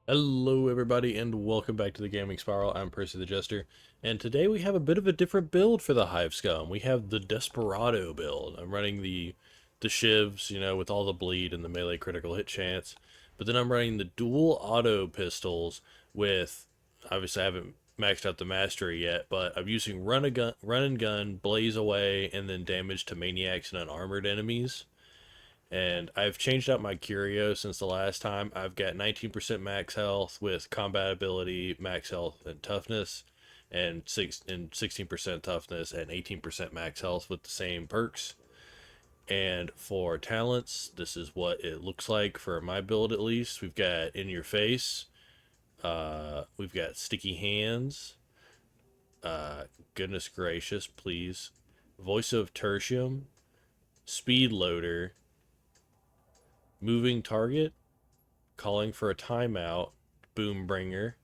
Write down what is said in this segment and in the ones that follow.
Hello everybody and welcome back to the Gaming Spiral. I'm Percy the Jester, and today we have a bit of a different build for the Hive Scum. We have the Desperado build. I'm running the shivs, with all the bleed and the melee critical hit chance. But then I'm running the dual auto pistols with, obviously I haven't maxed out the mastery yet, but I'm using run and gun, blaze away, and then damage to maniacs and unarmored enemies. And I've changed out my curio since the last time. I've got 19% max health with combat ability, max health, and toughness, and 16% toughness and 18% max health with the same perks. And for talents, this is what it looks like for my build at least. We've got in your face, we've got sticky hands, uh, goodness gracious, please, voice of tertium, speed loader, moving target, calling for a timeout, Boombringer,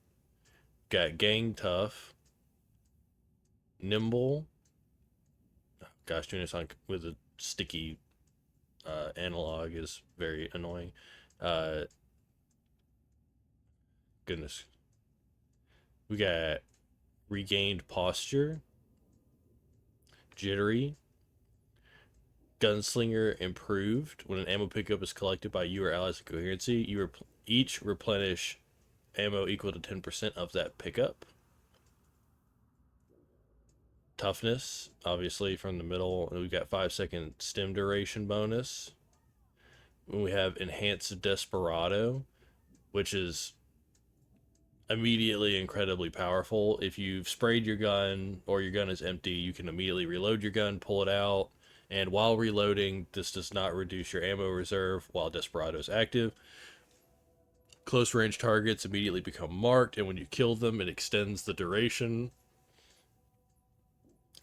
got Gang Tough, Nimble. Gosh, doing this on with a sticky analog is very annoying. Uh, Goodness, we got Regained Posture, Jittery, Gunslinger Improved. When an ammo pickup is collected by you or allies in coherency, you each replenish ammo equal to 10% of that pickup. Toughness, obviously from the middle, and we've got 5-second stim duration bonus. We have Enhanced Desperado, which is immediately incredibly powerful. If you've sprayed your gun or your gun is empty, you can immediately reload your gun, pull it out, and while reloading, this does not reduce your ammo reserve while Desperado is active. Close range targets immediately become marked, and when you kill them, it extends the duration.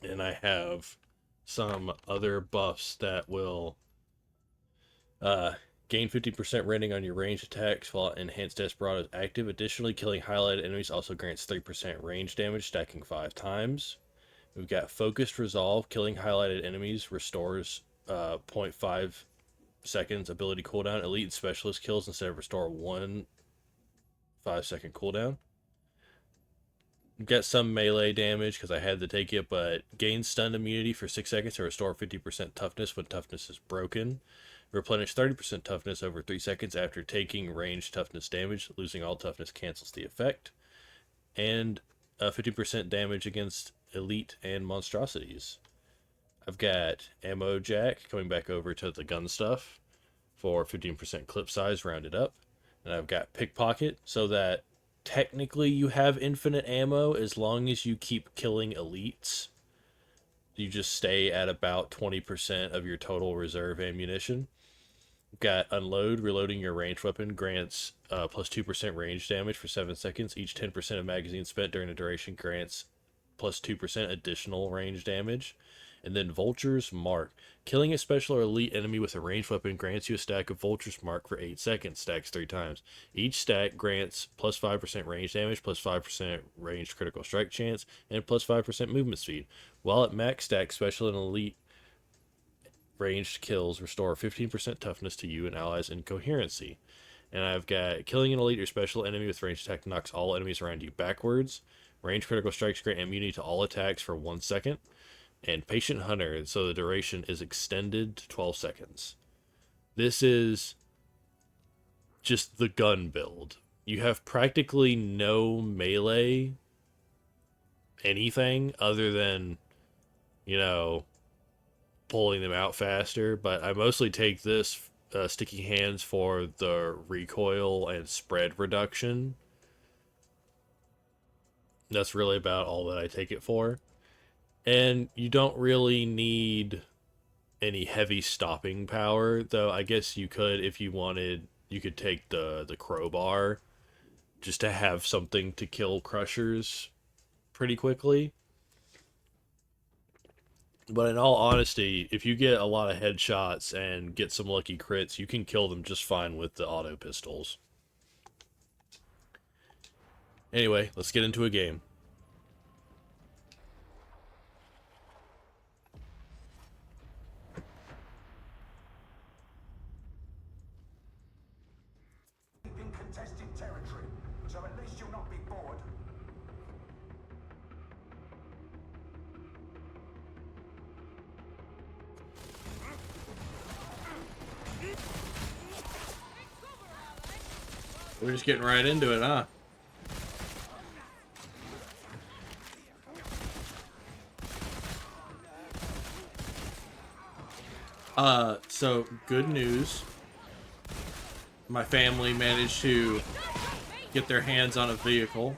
And I have some other buffs that will Uh, gain 50% rating on your ranged attacks while Enhanced Desperado is active. Additionally, killing highlighted enemies also grants 3% range damage, stacking 5 times. We've got Focused Resolve. Killing highlighted enemies restores zero point 0.5 seconds ability cooldown. Elite and Specialist kills instead of restore 1 5-second cooldown. Get some melee damage because I had to take it, but gain stun immunity for 6 seconds to restore 50% toughness when toughness is broken. Replenish 30% toughness over 3 seconds after taking ranged toughness damage. Losing all toughness cancels the effect. And 50% damage against elite and monstrosities. I've got Ammo Jack coming back over to the gun stuff for 15% clip size rounded up. And I've got Pickpocket so that technically you have infinite ammo as long as you keep killing elites. You just stay at about 20% of your total reserve ammunition. Got Unload. Reloading your ranged weapon grants plus 2% range damage for 7 seconds. Each 10% of magazine spent during the duration grants plus 2% additional range damage. And then Vulture's Mark. Killing a special or elite enemy with a ranged weapon grants you a stack of Vulture's Mark for 8 seconds. Stacks 3 times. Each stack grants plus 5% range damage, plus 5% ranged critical strike chance, and plus 5% movement speed. While at max stack, special and elite ranged kills restore 15% toughness to you and allies in coherency. And I've got killing an elite or special enemy with ranged attack knocks all enemies around you backwards. Range critical strikes grant immunity to all attacks for 1 second. And Patient Hunter, so the duration is extended to 12 seconds. This is just the gun build. You have practically no melee anything other than, you know, pulling them out faster, but I mostly take this Sticky Hands for the recoil and spread reduction. That's really about all that I take it for. And you don't really need any heavy stopping power, though I guess you could if you wanted. You could take the crowbar just to have something to kill crushers pretty quickly. But in all honesty, if you get a lot of headshots and get some lucky crits, you can kill them just fine with the auto pistols. Anyway, let's get into a game. In contested territory. So at least you'll not be bored. We're just getting right into it, huh? So good news. My family managed to get their hands on a vehicle.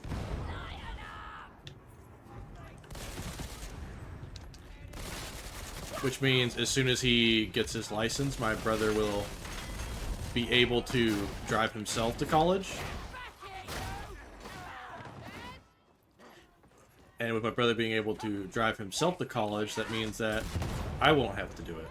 Which means as soon as he gets his license, my brother will be able to drive himself to college. And with my brother being able to drive himself to college, that means that I won't have to do it.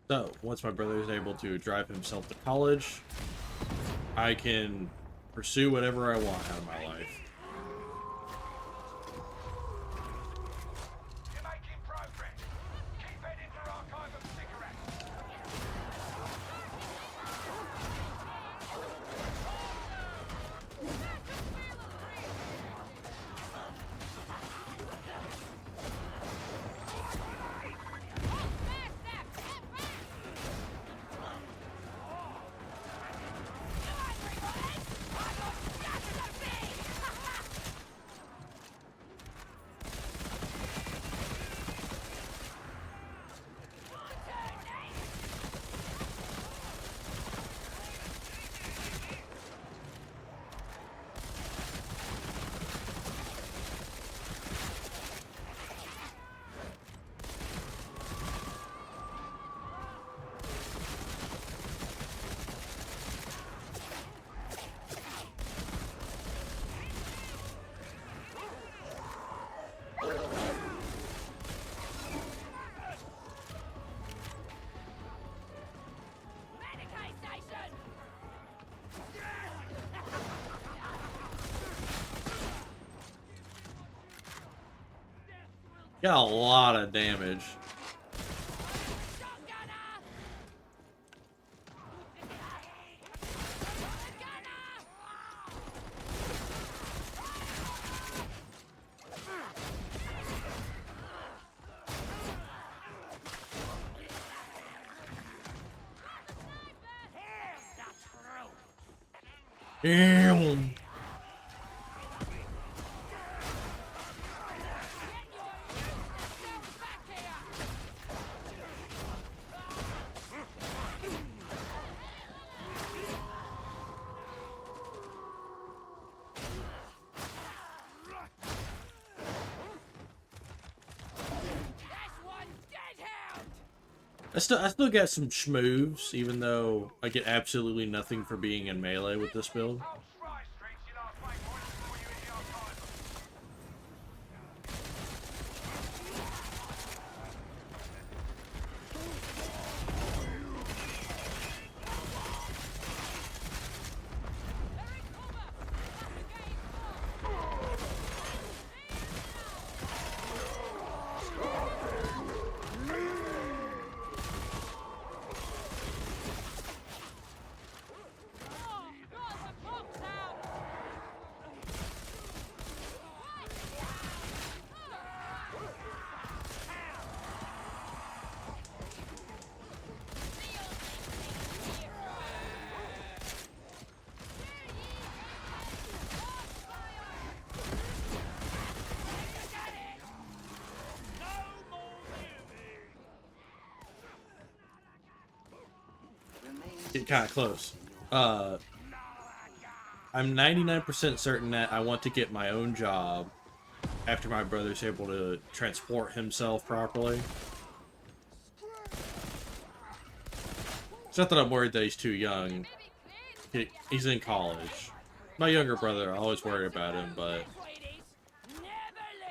So, once my brother is able to drive himself to college, I can pursue whatever I want out of my life. You're making progress. Keep heading for archive of cigarettes. Got a lot of damage. Damn. I still got some schmoves, even though I get absolutely nothing for being in melee with this build. Get kind of close. I'm 99% certain that I want to get my own job after my brother's able to transport himself properly. It's not that I'm worried that he's too young. He's in college. My younger brother, I always worry about him, but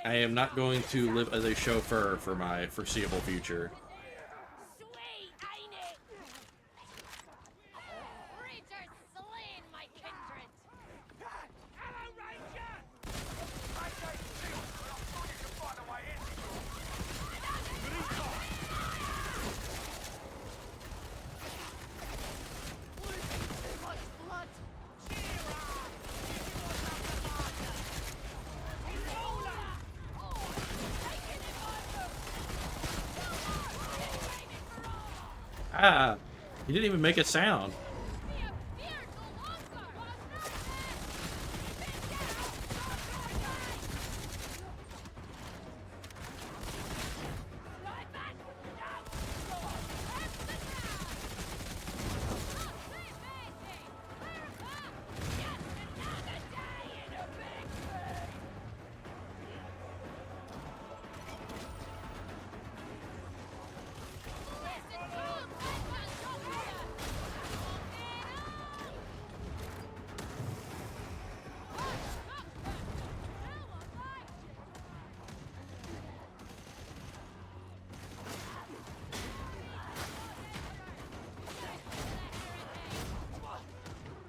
I am not going to live as a chauffeur for my foreseeable future. Sweet, ain't it? Bridger's slain, my kindred. Hello, Ranger! Mayday shield, but I'm sure you can find a way in. Too much blood. Ah! He didn't even make a sound.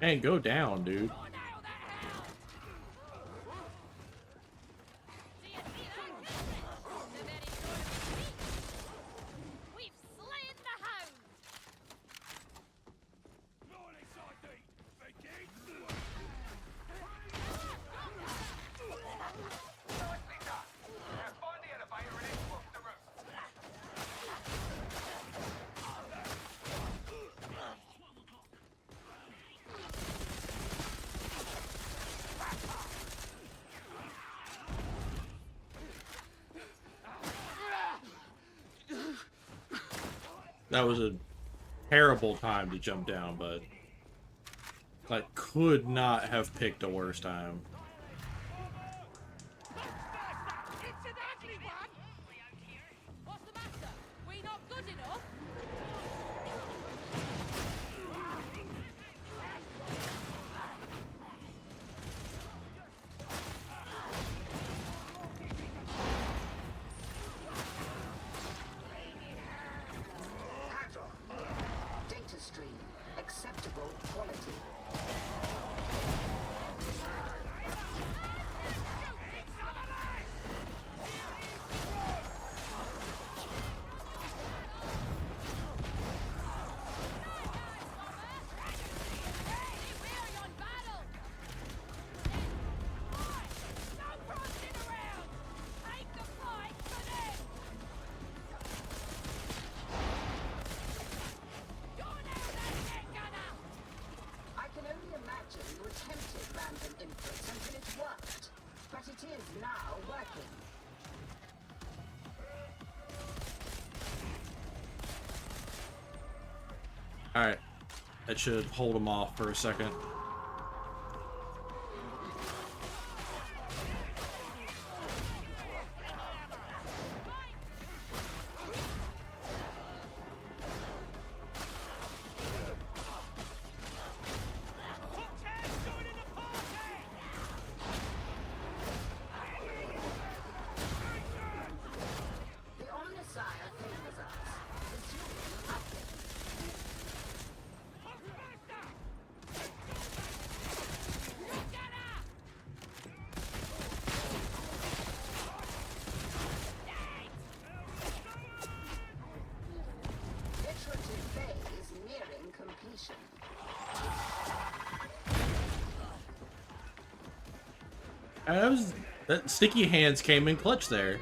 Man, go down, dude. We've slain the hound. Nicely done. Now find the elevator and head towards the roof. That was a terrible time to jump down, but I could not have picked a worse time. It's an ugly one. What's the matter? We not good enough? Data stream. Acceptable quality. I can only imagine you attempted random inputs until it worked. But it is now working. Alright. That should hold him off for a second. The Omnissiah favors us. Resuming update. Iterative phase nearing completion. That sticky hands came in clutch there.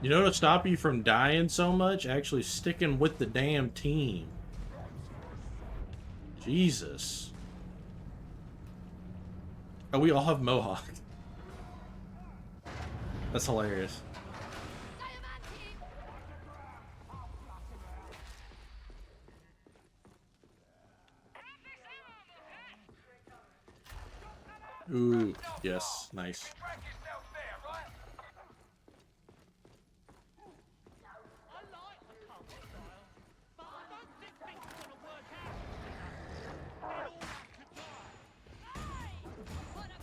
You know, to stop you from dying so much, actually sticking with the damn team. Jesus. Oh, we all have Mohawk. That's hilarious. Ooh, yes, nice. Track yourself there, right? I like the cover style, but I don't think things are gonna work out. They'll all have to die. Hey! What a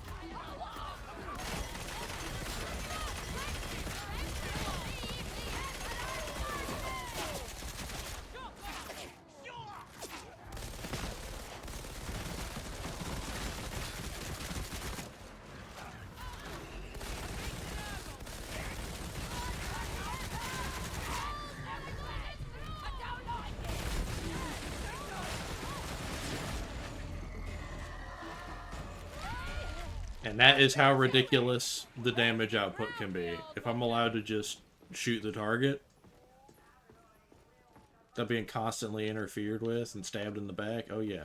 And that is how ridiculous the damage output can be. If I'm allowed to just shoot the target, that being constantly interfered with and stabbed in the back, oh yeah.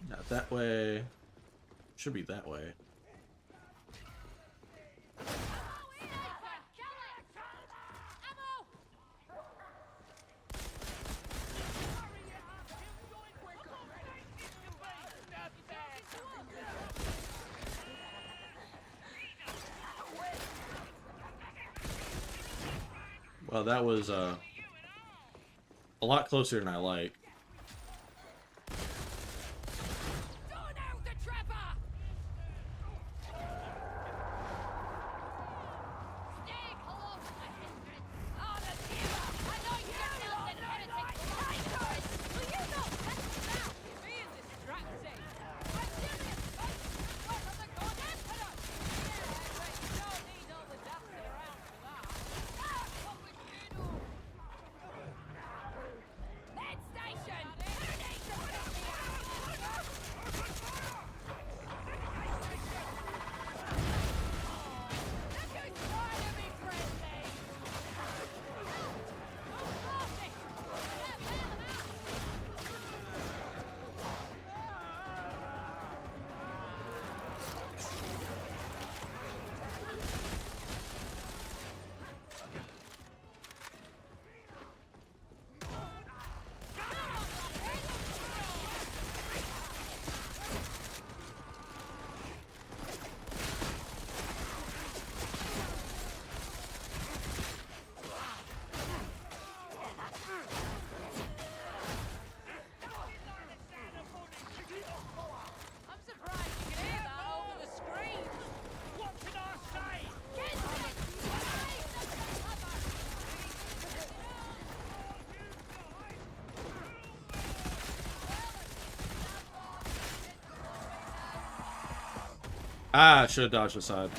Not that way. Should be that way. Well, that was a lot closer than I like. Ah, I should have dodged aside.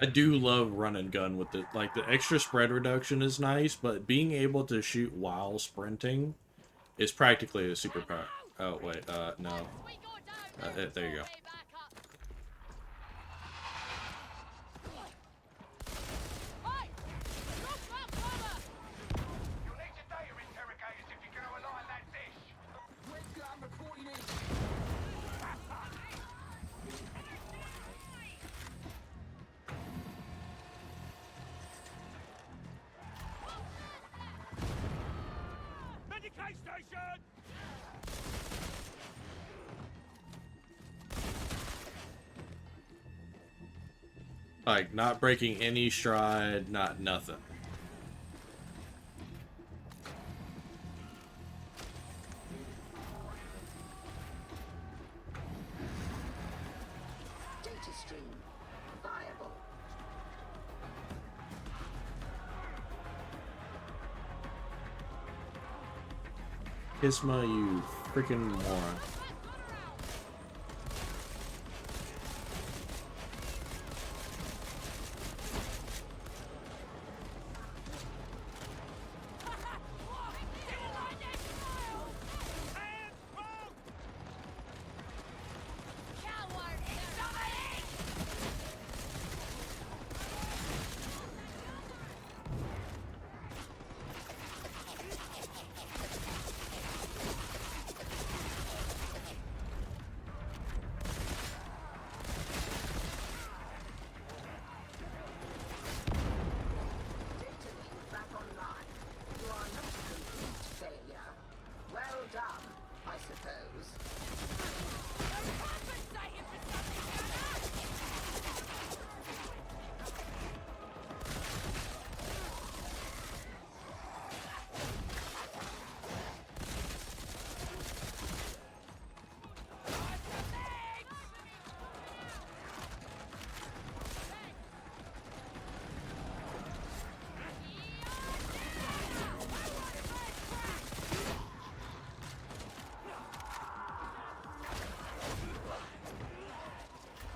I do love run and gun with it. Like, the extra spread reduction is nice, but being able to shoot while sprinting is practically a superpower. Oh, wait, no. There you go. Medication station! Like, not breaking any stride, not nothing. stream. Viable. Kisma, you freaking moron. Back online. You are not a complete failure. Well done, I suppose.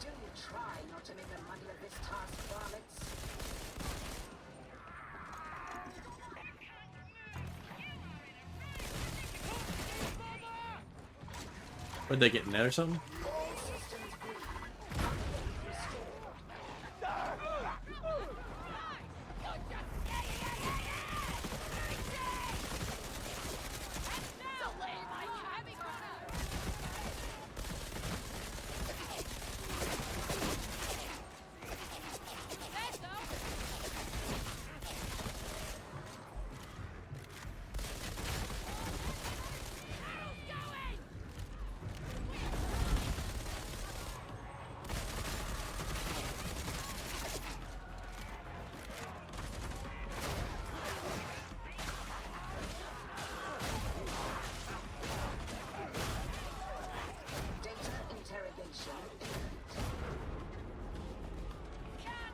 Do try not to make a money of this task, varlets. What'd they get in there or something? All systems green. Update restored. Data interrogation imminent.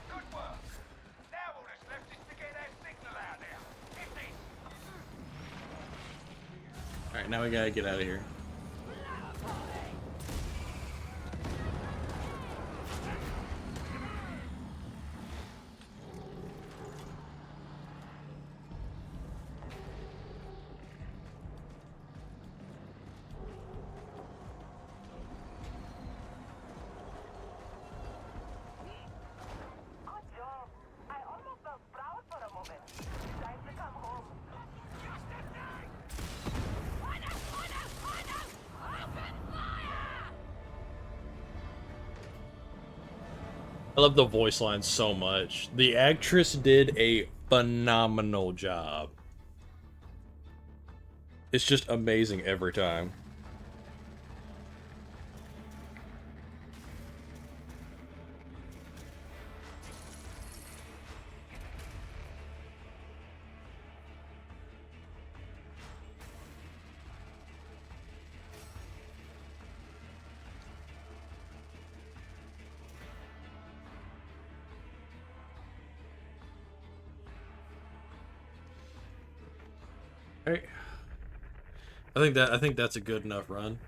Good work. Now all that's left is to get that signal out there. Get this. Alright, now we gotta get out of here. Good job. I almost felt proud for a moment. Time to come home. I love the voice lines so much. The actress did a phenomenal job. It's just amazing every time. Alright. I think that's a good enough run.